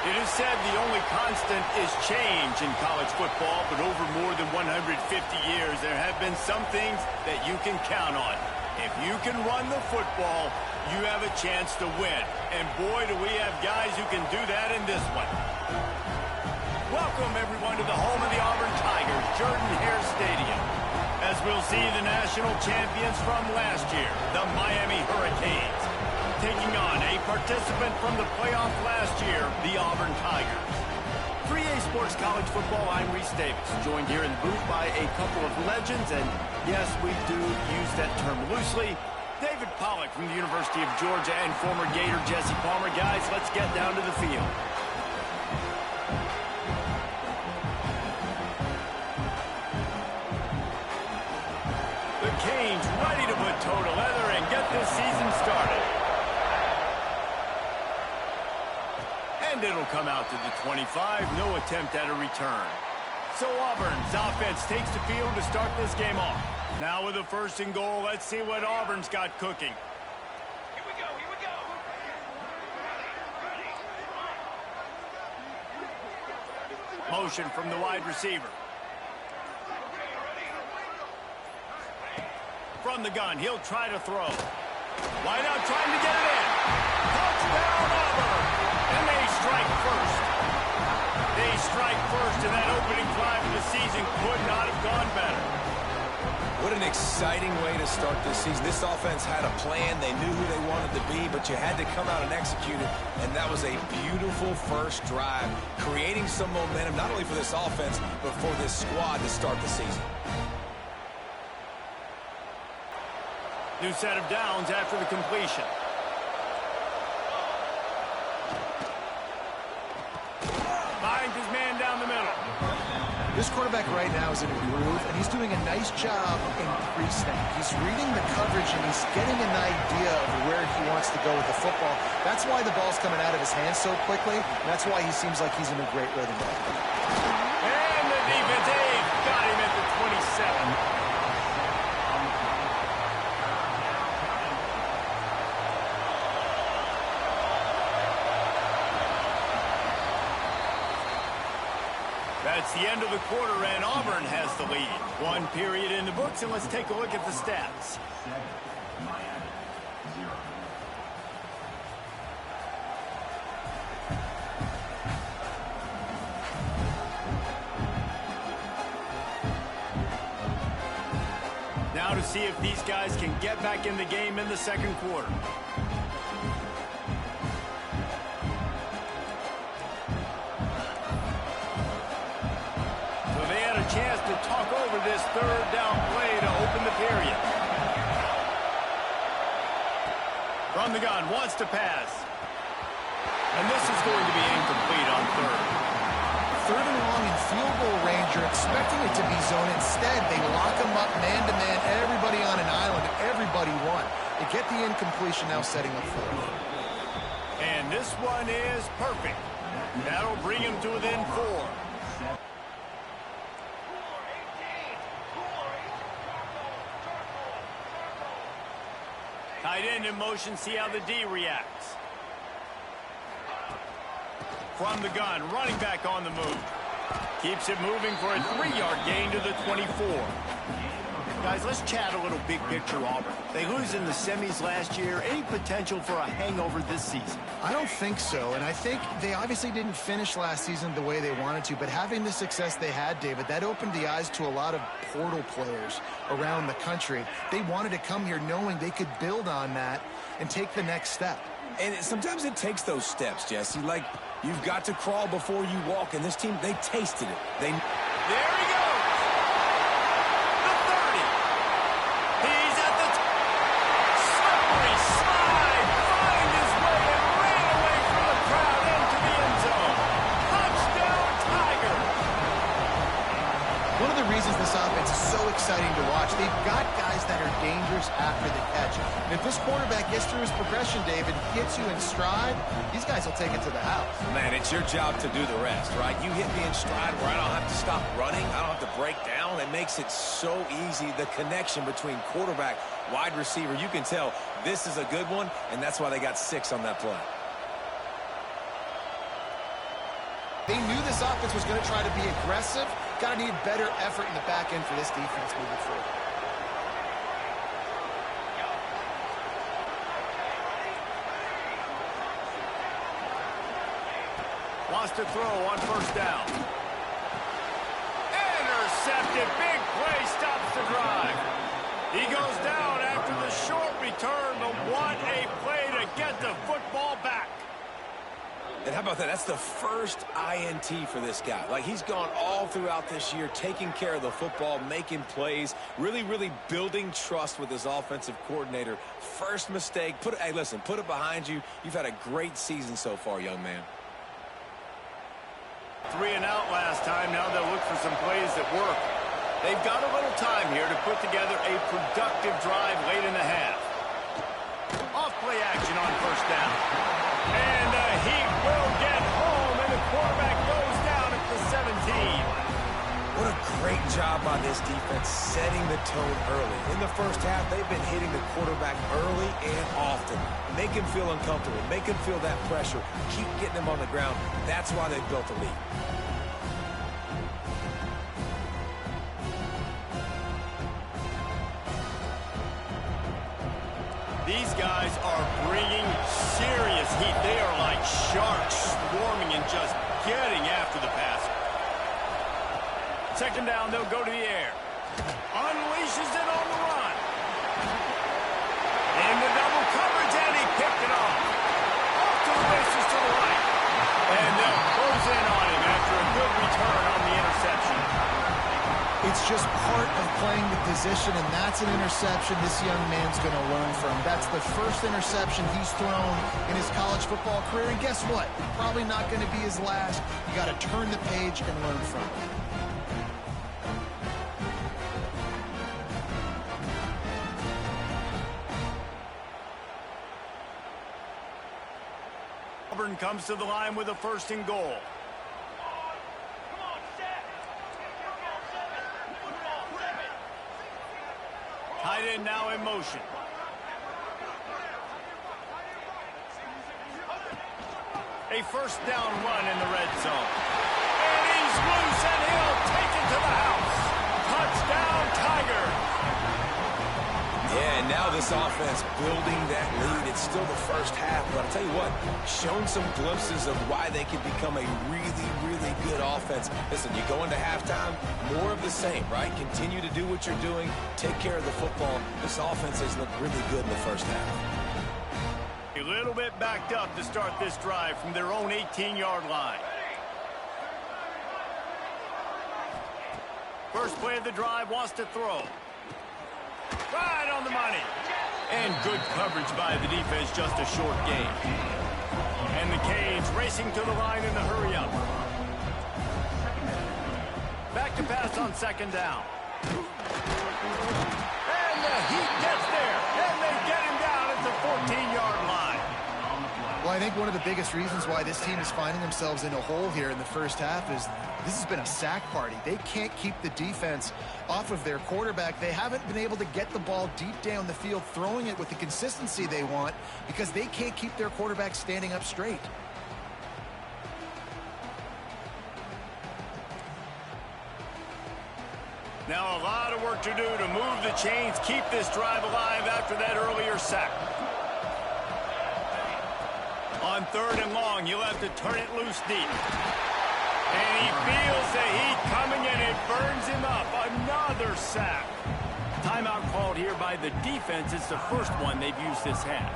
It is said the only constant is change in college football, but over more than 150 years, there have been some things that you can count on. If you can run the football, you have a chance to win. And boy, do we have guys who can do that in this one. Welcome, everyone, to the home of the Auburn Tigers, Jordan-Hare Stadium. As we'll see the national champions from last year, the Miami Hurricanes, taking on a participant from the playoff last year, the Auburn Tigers. For EA Sports College Football, I'm Reese Davis, joined here in the booth by a couple of legends, and yes, we do use that term loosely. David Pollack from the University of Georgia and former Gator Jesse Palmer. Guys, let's get down to the field. The Canes ready to put toe to leather and get this season started. And it'll come out to the 25, no attempt at a return. So Auburn's offense takes the field to start this game off. Now with a first and goal, let's see what Auburn's got cooking. Here we go, here we go. Motion from the wide receiver. From the gun, he'll try to throw. Wide out, trying to get it in. Touchdown, Auburn! And they strike first. They strike first, and that opening drive of the season could not have gone better. What an exciting way to start this season. This offense had a plan. They knew who they wanted to be, but you had to come out and execute it, and that was a beautiful first drive, creating some momentum, not only for this offense, but for this squad to start the season. New set of downs after the completion. Finds his man down the middle. This quarterback right now is in a groove, and he's doing a nice job in pre-snap. He's reading the coverage, and he's getting an idea of where he wants to go with the football. That's why the ball's coming out of his hands so quickly, and that's why he seems like he's in a great rhythm. And the defense got him at the 27. That's the end of the quarter, and Auburn has the lead. One period in the books, and let's take a look at the stats. Now to see if these guys can get back in the game in the second quarter. Chance to talk over this third down play to open the period. From the gun, wants to pass. And this is going to be incomplete on third. Third and long in field goal range, you're expecting it to be zone. Instead, they lock them up man-to-man, everybody on an island, everybody won. They get the incompletion, now setting up third. And this one is perfect. That'll bring him to within 4. Tight end in motion, see how the D reacts. From the gun, running back on the move. Keeps it moving for a 3-yard gain to the 24. Guys, let's chat a little big picture Auburn. They lose in the semis last year. Any potential for a hangover this season? I don't think so, and I think they obviously didn't finish last season the way they wanted to, but having the success they had, David, that opened the eyes to a lot of portal players around the country. They wanted to come here knowing they could build on that and take the next step. And sometimes it takes those steps, Jesse. Like, you've got to crawl before you walk, and this team, they tasted it. There he goes! The 30! He's at the slippery slide! Find his way and ran away from the crowd into the end zone! Touchdown, Tigers! One of the reasons this offense is so exciting to watch, they've got guys that are dangerous after the catch. And if this quarterback gets through his progression, David, hits you in stride, these guys will take it to the house. Man, it's your job to do the rest, right? You hit me in stride where I don't have to stop running. I don't have to break down. It makes it so easy, the connection between quarterback, wide receiver. You can tell this is a good one, and that's why they got 6 on that play. They knew this offense was going to try to be aggressive. Got to need better effort in the back end for this defense moving forward. Wants to throw on first down. Intercepted. Big play stops the drive. He goes down after the short return, but what a play to get the football back. And how about that? That's the first INT for this guy. Like, he's gone all throughout this year, taking care of the football, making plays, really building trust with his offensive coordinator. First mistake. Hey, listen, put it behind you. You've had a great season so far, young man. 3 and out last time. Now they'll look for some plays that work. They've got a little time here to put together a productive drive late in the half. Off play action on first down. And the Heat will get home, and the quarterback goes down at the 17. What a great job by this defense setting the tone early. In the first half, they've been hitting the quarterback early and often. Make him feel uncomfortable. Make him feel that pressure. Keep getting him on the ground. That's why they've built a lead. These guys are bringing serious heat. They are like sharks swarming and just getting after the passer. Second down, they'll go to the air. Unleashes it on the run. In the double coverage, and he picked it off. Off to the races to the right. And they'll close in on him after a good return on the interception. It's just part of playing the position, and that's an interception this young man's going to learn from. That's the first interception he's thrown in his college football career, and guess what? Probably not going to be his last. You got to turn the page and learn from it. Auburn comes to the line with a first and goal. Tight end now in motion. A first down run in the red zone. And he's loose, and he'll take it to the house. Touchdown, Tigers. Yeah, and now this offense building that lead. It's still the first half, but I'll tell you what, shown some glimpses of why they could become a really good offense. Listen, you go into halftime, more of the same, right? Continue to do what you're doing, take care of the football. This offense has looked really good in the first half. A little bit backed up to start this drive from their own 18-yard line. First play of the drive, wants to throw. Right on the money. And good coverage by the defense, just a short gain. And the Canes racing to the line in the hurry-up. Back to pass on second down. And the Heat gets there. And they get him down at the 14-yard line. Well, I think one of the biggest reasons why this team is finding themselves in a hole here in the first half is this has been a sack party. They can't keep the defense off of their quarterback. They haven't been able to get the ball deep down the field, throwing it with the consistency they want because they can't keep their quarterback standing up straight. Now a lot of work to do to move the chains, keep this drive alive after that earlier sack. On third and long, you'll have to turn it loose deep. And he feels the heat coming, and it burns him up. Another sack. Timeout called here by the defense. It's the first one they've used this half.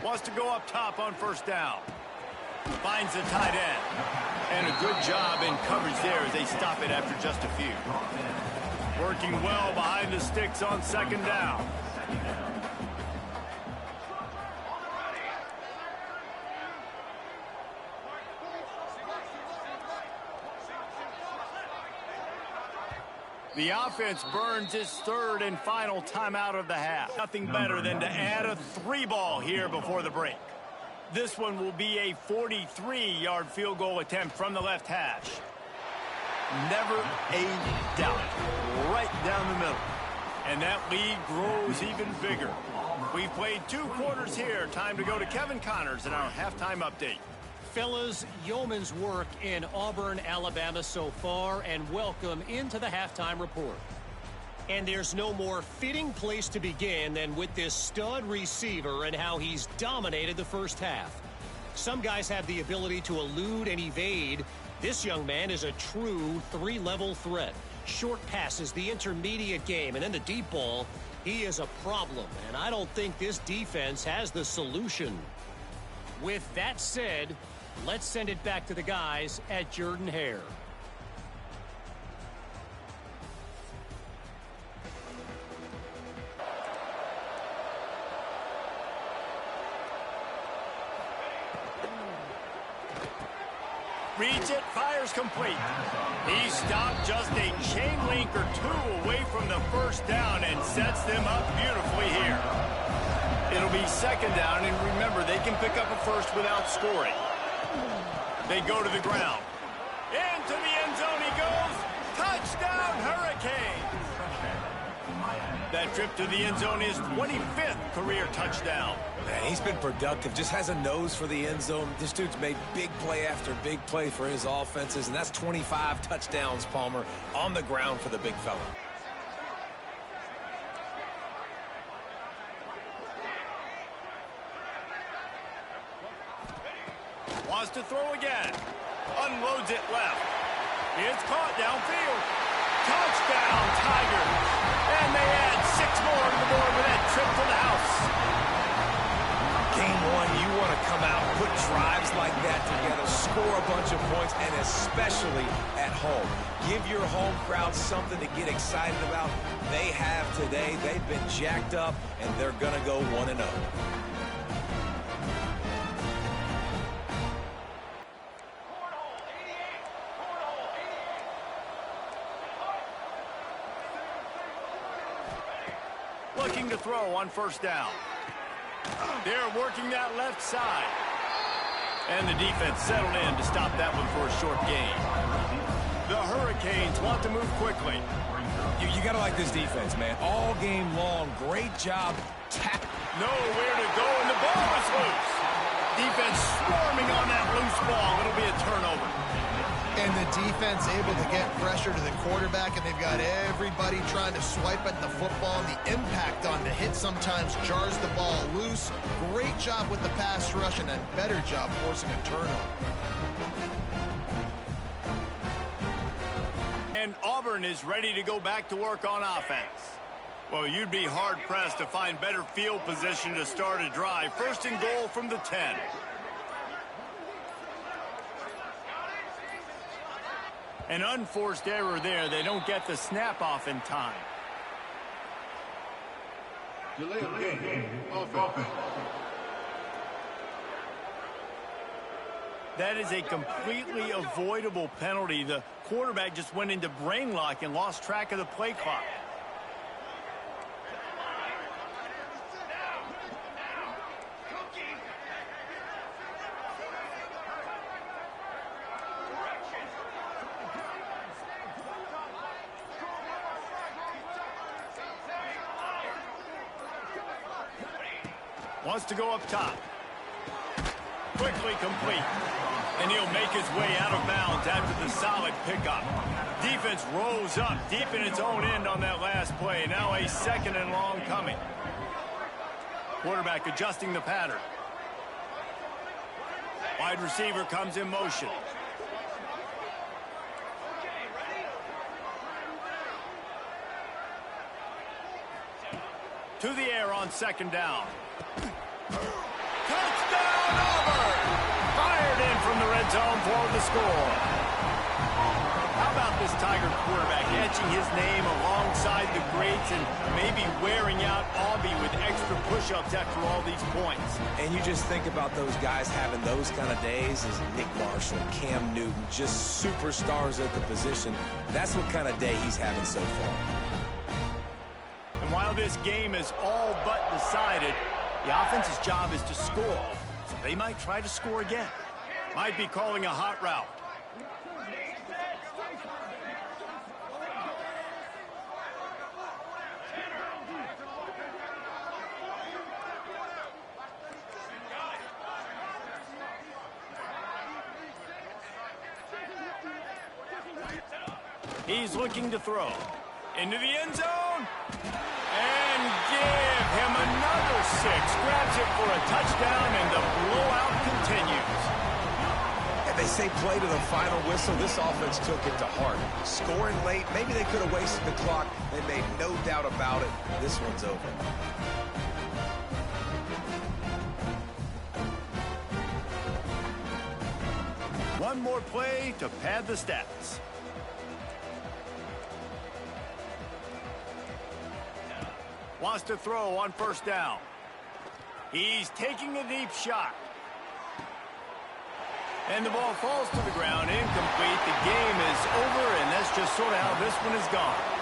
Wants to go up top on first down. Finds the tight end. And a good job in coverage there as they stop it after just a few. Working well behind the sticks on second down. The offense burns its third and final timeout of the half. Nothing better than to add a 3 ball here before the break. This one will be a 43-yard field goal attempt from the left hash. Never a doubt. Right down the middle. And that lead grows even bigger. We've played 2 quarters here. Time to go to Kevin Connors in our halftime update. Fellas, yeoman's work in Auburn, Alabama so far, and welcome into the halftime report. And there's no more fitting place to begin than with this stud receiver and how he's dominated the first half. Some guys have the ability to elude and evade. This young man is a true 3-level threat. Short passes, the intermediate game, and then the deep ball. He is a problem, and I don't think this defense has the solution. With that said, let's send it back to the guys at Jordan-Hare. Reads it, fires complete. He stopped just a chain link or 2 away from the first down and sets them up beautifully here. It'll be second down, and remember, they can pick up a first without scoring. They go to the ground. Into the end zone he goes. Touchdown, Hurricanes! That trip to the end zone is 25th career touchdown. Man, he's been productive, just has a nose for the end zone. This dude's made big play after big play for his offenses, and that's 25 touchdowns, Palmer, on the ground for the big fella. Wants to throw again. Unloads it left. It's caught downfield. Touchdown, Tigers. And they add 6 more to the board with that trip to the house. Game 1, you want to come out, put drives like that together, score a bunch of points, and especially at home. Give your home crowd something to get excited about. They have today. They've been jacked up, and they're going to go 1-0. Looking to throw on first down. They're working that left side. And the defense settled in to stop that one for a short gain. The Hurricanes want to move quickly. You got to like this defense, man. All game long, great job. Nowhere to go, and the ball is loose. Defense swarming on that loose ball. It'll be a turnover. And the defense able to get pressure to the quarterback, and they've got everybody trying to swipe at the football. And the impact on the hit sometimes jars the ball loose. Great job with the pass rush, and a better job forcing a turnover. And Auburn is ready to go back to work on offense. Well, you'd be hard-pressed to find better field position to start a drive. First and goal from the 10. An unforced error there. They don't get the snap off in time. Delay of game. Offense. That is a completely avoidable penalty. The quarterback just went into brain lock and lost track of the play clock. Wants to go up top. Quickly complete. And he'll make his way out of bounds after the solid pickup. Defense rose up deep in its own end on that last play. Now a second and long coming. Quarterback adjusting the pattern. Wide receiver comes in motion. To the air on second down. Touchdown, Auburn! Fired in from the red zone for the score. How about this Tiger quarterback etching his name alongside the greats and maybe wearing out Aubie with extra push-ups after all these points? And you just think about those guys having those kind of days as Nick Marshall, Cam Newton, just superstars at the position. That's what kind of day he's having so far. And while this game is all but decided, the offense's job is to score. So They might try to score again. Might be calling a hot route. He's looking to throw. Into the end zone. And give him another 6. Grabs it for a touchdown, and the blowout continues. And they say play to the final whistle. This offense took it to heart. Scoring late, maybe they could have wasted the clock. They made no doubt about it. This one's over. One more play to pad the stats. Wants to throw on first down. He's taking a deep shot. And the ball falls to the ground, incomplete. The game is over, and that's just sort of how this one is gone.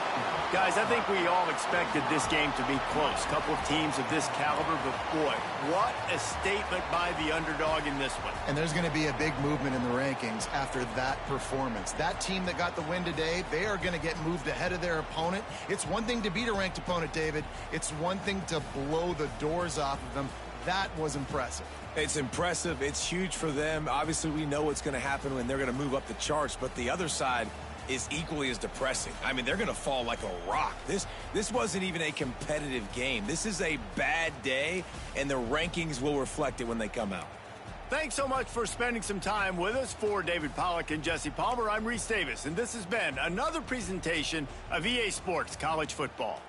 Guys, I think we all expected this game to be close. Couple of teams of this caliber, but boy, what a statement by the underdog in this one. And there's going to be a big movement in the rankings after that performance. That team that got the win today, they are going to get moved ahead of their opponent. It's one thing to beat a ranked opponent, David. It's one thing to blow the doors off of them. That was impressive. It's impressive. It's huge for them. Obviously, we know what's going to happen when they're going to move up the charts, but the other side is equally as depressing. I mean, they're going to fall like a rock. This wasn't even a competitive game. This is a bad day, and the rankings will reflect it when they come out. Thanks so much for spending some time with us. For David Pollack and Jesse Palmer, I'm Reese Davis, and this has been another presentation of EA Sports College Football.